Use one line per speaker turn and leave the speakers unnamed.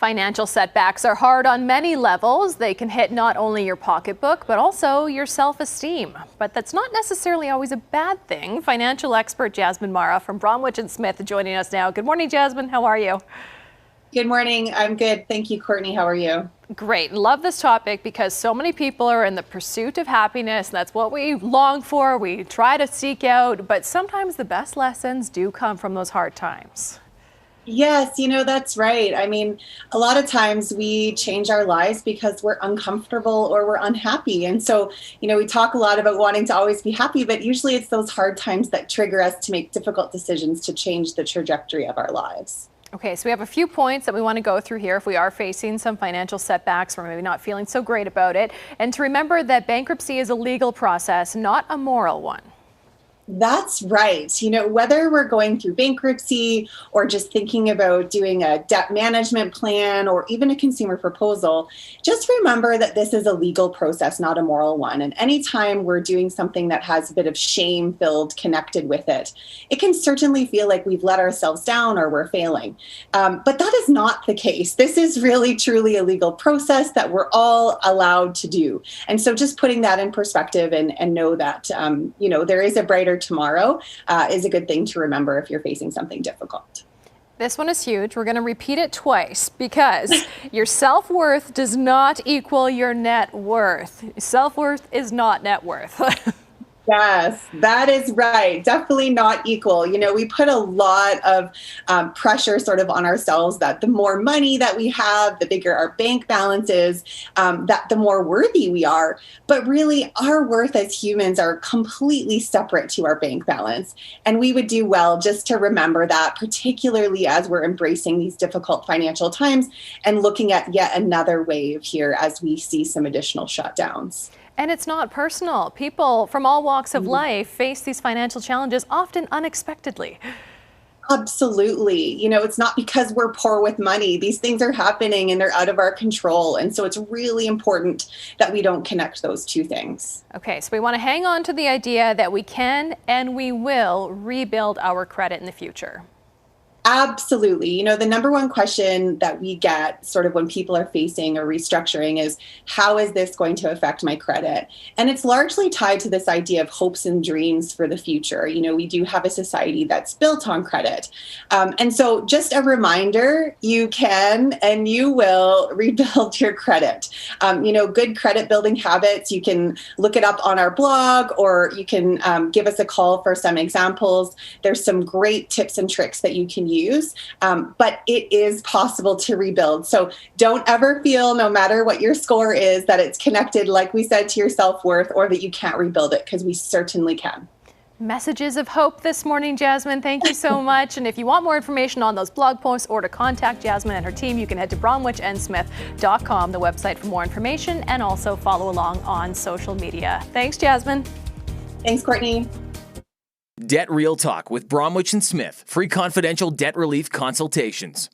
Financial setbacks are hard on many levels. They can hit not only your pocketbook, but also your self-esteem. But that's not necessarily always a bad thing. Financial expert Jasmine Marra from Bromwich+Smith joining us now. Good morning, Jasmine. How are you?
Good morning. I'm good. Thank you, Courtney. How are you?
Great. Love this topic because so many people are in the pursuit of happiness. That's what we long for. We try to seek out, but sometimes the best lessons do come from those hard times.
Yes, that's right. I mean, a lot of times we change our lives because we're uncomfortable or we're unhappy. And so, we talk a lot about wanting to always be happy, but usually it's those hard times that trigger us to make difficult decisions to change the trajectory of our lives.
Okay, so we have a few points that we want to go through here if we are facing some financial setbacks or maybe not feeling so great about it. And to remember that bankruptcy is a legal process, not a moral one.
That's right. Whether we're going through bankruptcy or just thinking about doing a debt management plan or even a consumer proposal, just remember that this is a legal process, not a moral one. And anytime we're doing something that has a bit of shame filled connected with it, it can certainly feel like we've let ourselves down or we're failing. But that is not the case. This is really, truly a legal process that we're all allowed to do. And so just putting that in perspective and know that, there is a brighter tomorrow is a good thing to remember if you're facing something difficult.
This one is huge. We're going to repeat it twice because your self-worth does not equal your net worth. Self-worth is not net worth.
Yes, that is right. Definitely not equal. We put a lot of pressure sort of on ourselves that the more money that we have, the bigger our bank balance is, that the more worthy we are. But really, our worth as humans are completely separate to our bank balance. And we would do well just to remember that, particularly as we're embracing these difficult financial times and looking at yet another wave here as we see some additional shutdowns.
And it's not personal. People from all walks of life face these financial challenges often unexpectedly.
Absolutely. It's not because we're poor with money. These things are happening and they're out of our control. And so it's really important that we don't connect those two things.
Okay, so we want to hang on to the idea that we can and we will rebuild our credit in the future.
Absolutely. The number one question that we get sort of when people are facing a restructuring is, how is this going to affect my credit? And it's largely tied to this idea of hopes and dreams for the future. We do have a society that's built on credit. And so just a reminder, you can and you will rebuild your credit. Good credit building habits, you can look it up on our blog or you can give us a call for some examples. There's some great tips and tricks that you can use, but it is possible to rebuild. So don't ever feel, no matter what your score is, that it's connected, like we said, to your self-worth or that you can't rebuild it, because we certainly can.
Messages of hope this morning, Jasmine. Thank you so much. And if you want more information on those blog posts or to contact Jasmine and her team, you can head to bromwich.smith.com, the website, for more information, and also follow along on social media. Thanks, Jasmine.
Thanks, Courtney.
Debt Real Talk with Bromwich+Smith. Free confidential debt relief consultations.